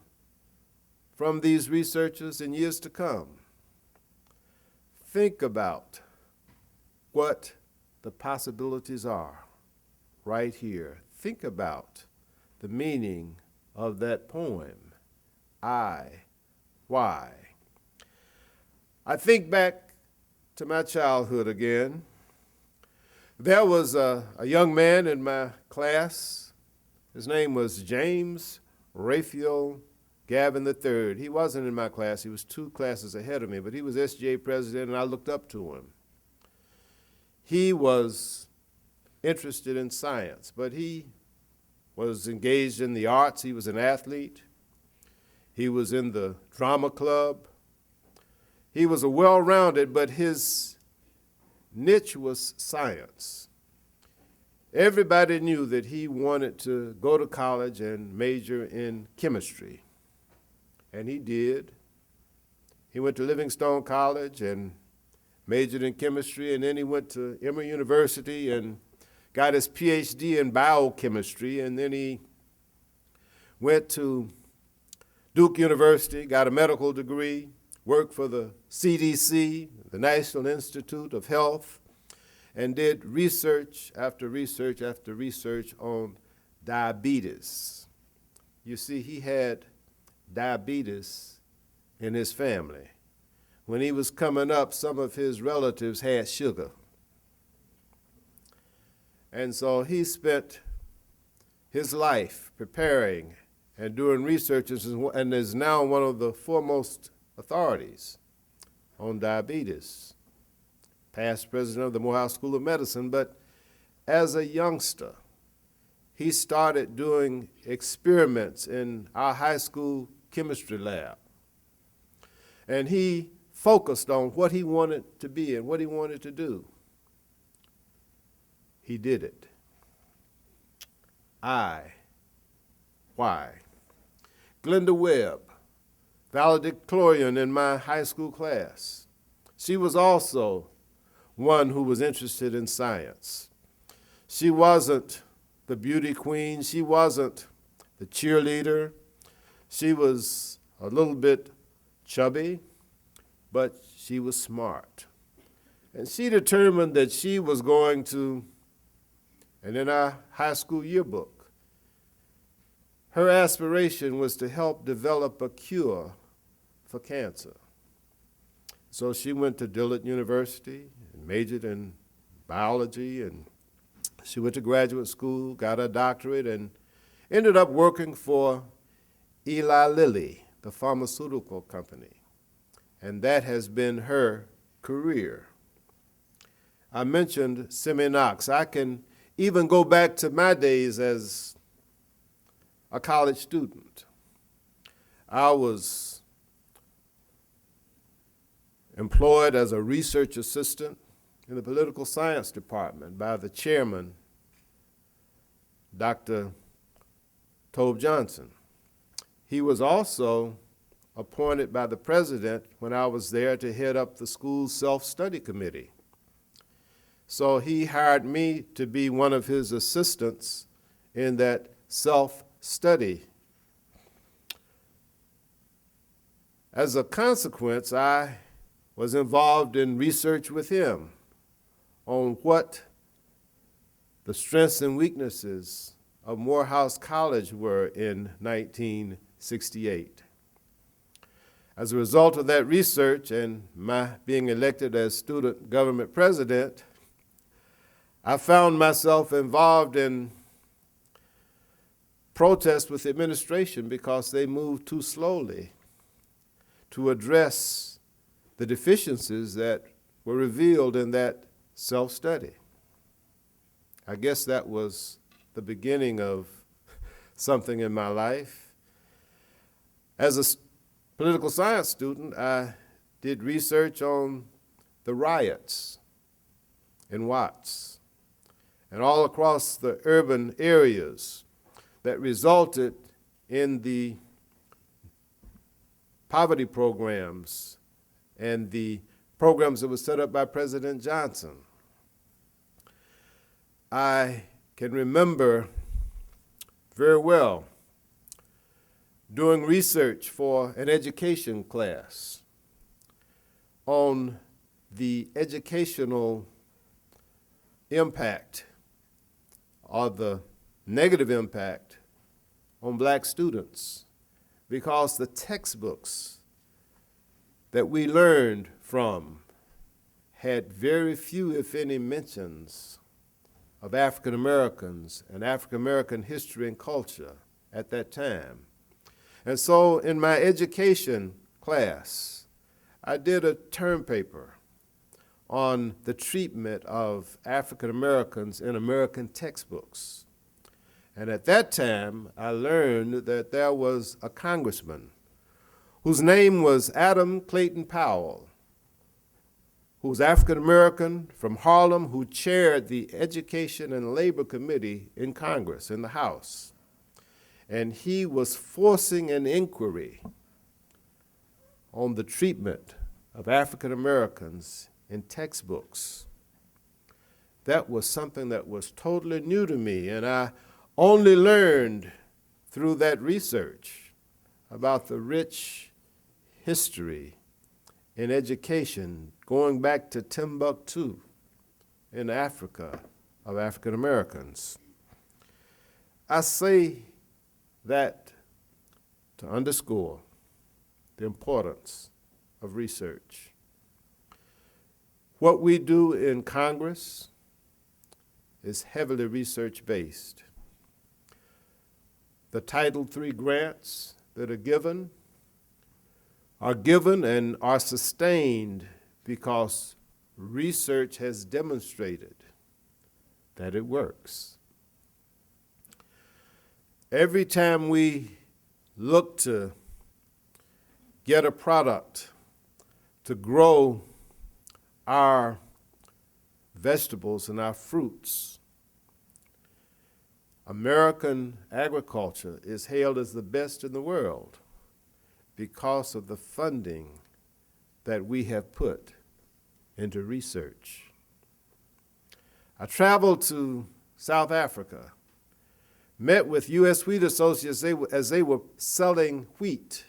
from these researchers in years to come. Think about what the possibilities are right here. Think about the meaning of that poem, Why? I think back to my childhood again. There was a young man in my class. His name was James Raphael Gavin III. He wasn't in my class. He was 2 classes ahead of me, but he was SGA president, and I looked up to him. He was interested in science, but he was engaged in the arts. He was an athlete. He was in the drama club. He was a well-rounded, but his niche was science. everybody knew that he wanted to go to college and major in chemistry. And he did. He went to Livingstone College and majored in chemistry, and then he went to Emory University and got his PhD in biochemistry, and then he went to Duke University, got a medical degree, worked for the CDC, the National Institute of Health, and did research after research after research on diabetes. You see, he had diabetes in his family. When he was coming up, some of his relatives had sugar. And so he spent his life preparing and doing research and is now one of the foremost authorities on diabetes, past president of the Morehouse School of Medicine. But as a youngster, he started doing experiments in our high school chemistry lab. And he focused on what he wanted to be and what he wanted to do. He did it. Why? Glenda Webb, valedictorian in my high school class. She was also one who was interested in science. She wasn't the beauty queen. She wasn't the cheerleader. She was a little bit chubby, but she was smart. And she determined that she was going to, and in our high school yearbook, her aspiration was to help develop a cure for cancer. So she went to Dillard University and majored in biology, and she went to graduate school, got a doctorate, and ended up working for Eli Lilly, the pharmaceutical company. And that has been her career. I mentioned Simi Knox. I can even go back to my days as a college student. I was employed as a research assistant in the political science department by the chairman, Dr. Tobe Johnson. He was also appointed by the president when I was there to head up the school's self-study committee. So he hired me to be one of his assistants in that self-study. As a consequence, I was involved in research with him on what the strengths and weaknesses of Morehouse College were in 1968. As a result of that research and my being elected as student government president, I found myself involved in protests with the administration because they moved too slowly to address the deficiencies that were revealed in that self-study. I guess that was the beginning of something in my life. As a political science student, I did research on the riots in Watts and all across the urban areas that resulted in the poverty programs and the programs that were set up by President Johnson. I can remember very well doing research for an education class on the educational impact or the negative impact on black students, because the textbooks that we learned from had very few, if any, mentions of African Americans and African American history and culture at that time. And so in my education class, I did a term paper on the treatment of African Americans in American textbooks. And at that time, I learned that there was a congressman whose name was Adam Clayton Powell, who's African American from Harlem, who chaired the Education and Labor Committee in Congress, in the House. And he was forcing an inquiry on the treatment of African Americans in textbooks. That was something that was totally new to me, and I only learned through that research about the rich history in education going back to Timbuktu in Africa of African Americans. I say that to underscore the importance of research. What we do in Congress is heavily research-based. The Title III grants that are given and are sustained because research has demonstrated that it works. Every time we look to get a product to grow our vegetables and our fruits, American agriculture is hailed as the best in the world because of the funding that we have put into research. I traveled to South Africa, met with U.S. Wheat Associates as they were selling wheat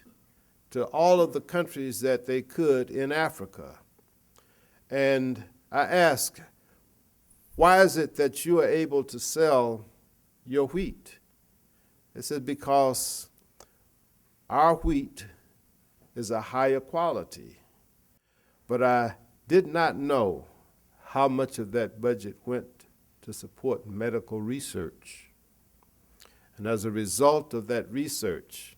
to all of the countries that they could in Africa. And I asked, why is it that you are able to sell your wheat? They said, because our wheat is a higher quality. But I did not know how much of that budget went to support medical research. And as a result of that research,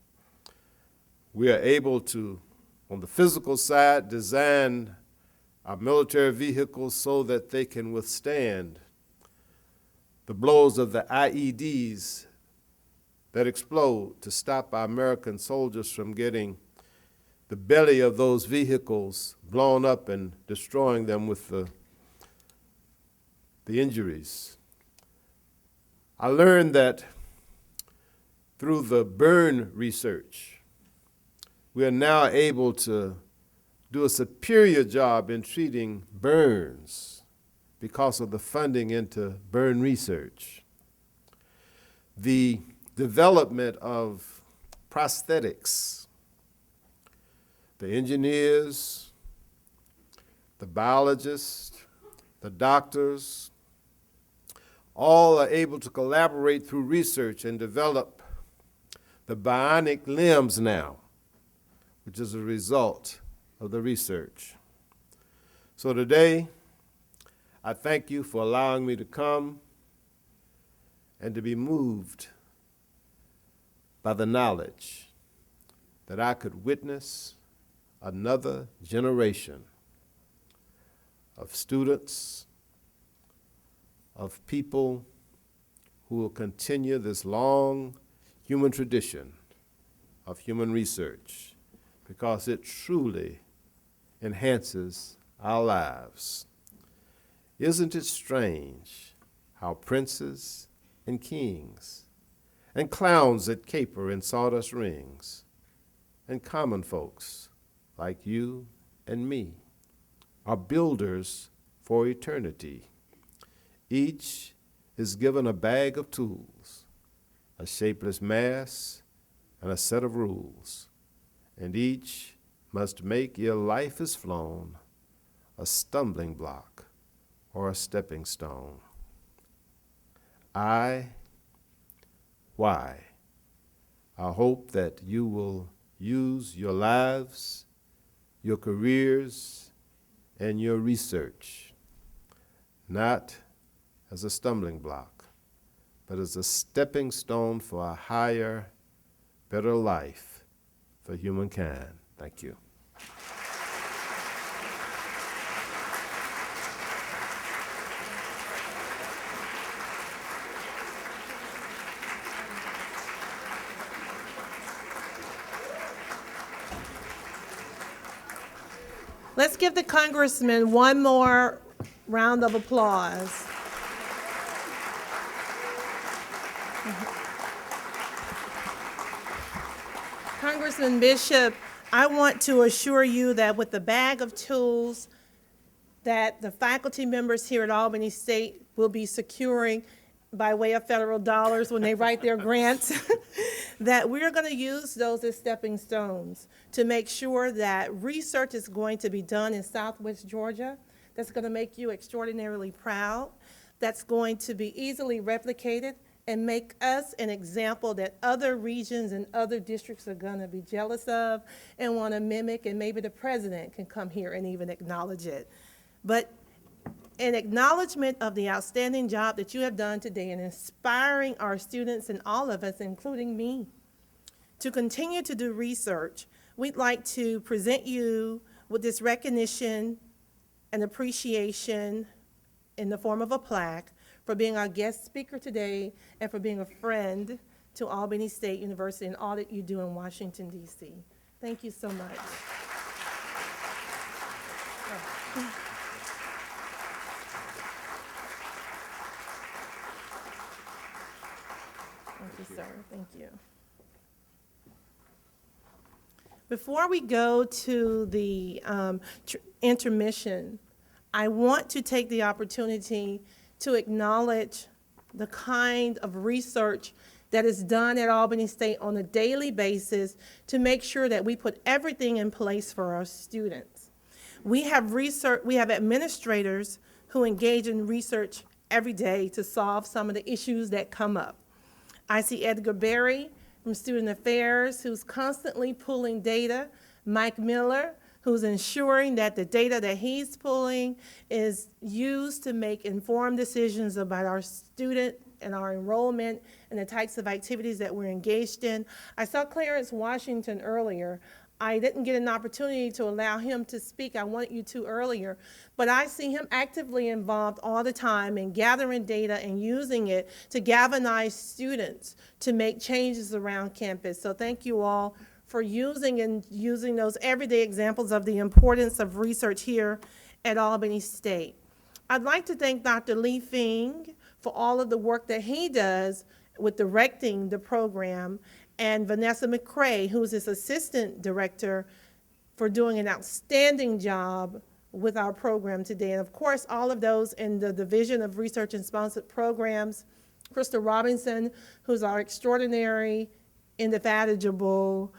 we are able to, on the physical side, design our military vehicles so that they can withstand the blows of the IEDs that explode to stop our American soldiers from getting the belly of those vehicles blown up and destroying them with the injuries. I learned that through the burn research, we are now able to do a superior job in treating burns because of the funding into burn research. The development of prosthetics, the engineers, the biologists, the doctors, all are able to collaborate through research and develop the bionic limbs now, which is a result of the research. So today, I thank you for allowing me to come and to be moved by the knowledge that I could witness another generation of students, of people who will continue this long human tradition of human research, because it truly enhances our lives. Isn't it strange how princes and kings and clowns that caper in sawdust rings and common folks like you and me are builders for eternity? Each is given a bag of tools, a shapeless mass, and a set of rules, and each must make ere life is flown a stumbling block or a stepping stone. Why? I hope that you will use your lives, your careers, and your research, not as a stumbling block, but as a stepping stone for a higher, better life for humankind. Thank you. Let's give the congressman one more round of applause. Congressman Bishop, I want to assure you that with the bag of tools that the faculty members here at Albany State will be securing by way of federal dollars when they write their grants, that we're going to use those as stepping stones to make sure that research is going to be done in Southwest Georgia that's going to make you extraordinarily proud, that's going to be easily replicated and make us an example that other regions and other districts are going to be jealous of and want to mimic, and maybe the president can come here and even acknowledge it. But an acknowledgement of the outstanding job that you have done today in inspiring our students and all of us, including me, to continue to do research, we'd like to present you with this recognition and appreciation in the form of a plaque for being our guest speaker today and for being a friend to Albany State University and all that you do in Washington, D.C. Thank you so much. Thank you, sir. Thank you. Before we go to the intermission, I want to take the opportunity to acknowledge the kind of research that is done at Albany State on a daily basis to make sure that we put everything in place for our students. We have administrators who engage in research every day to solve some of the issues that come up. I see Edgar Berry from Student Affairs, who's constantly pulling data, Mike Miller, who's ensuring that the data that he's pulling is used to make informed decisions about our student and our enrollment and the types of activities that we're engaged in. I saw Clarence Washington earlier. I didn't get an opportunity to allow him to speak. I wanted you to earlier, but I see him actively involved all the time in gathering data and using it to galvanize students to make changes around campus. So thank you all for using those everyday examples of the importance of research here at Albany State. I'd like to thank Dr. Lee Fing for all of the work that he does with directing the program, and Vanessa McCrae, who's his assistant director, for doing an outstanding job with our program today. And of course, all of those in the Division of Research and Sponsored Programs, Crystal Robinson, who's our extraordinary, indefatigable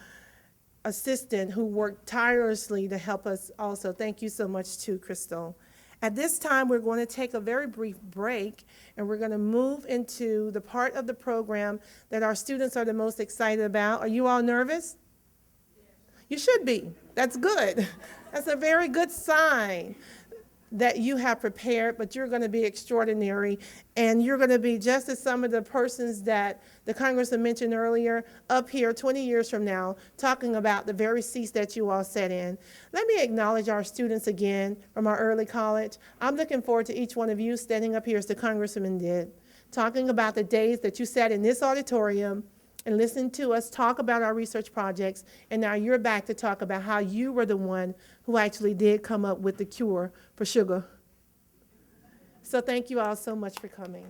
assistant who worked tirelessly to help us also. Thank you so much to Crystal. At this time, we're going to take a very brief break, and we're going to move into the part of the program that our students are the most excited about. Are you all nervous? You should be. That's good. That's a very good sign that you have prepared, but you're going to be extraordinary, and you're going to be just as some of the persons that the Congressman mentioned earlier up here 20 years from now talking about the very seats that you all sat in. Let me acknowledge our students again from our early college. I'm looking forward to each one of you standing up here as the Congressman did, talking about the days that you sat in this auditorium and listened to us talk about our research projects, and now you're back to talk about how you were the one who actually did come up with the cure for sugar. So thank you all so much for coming.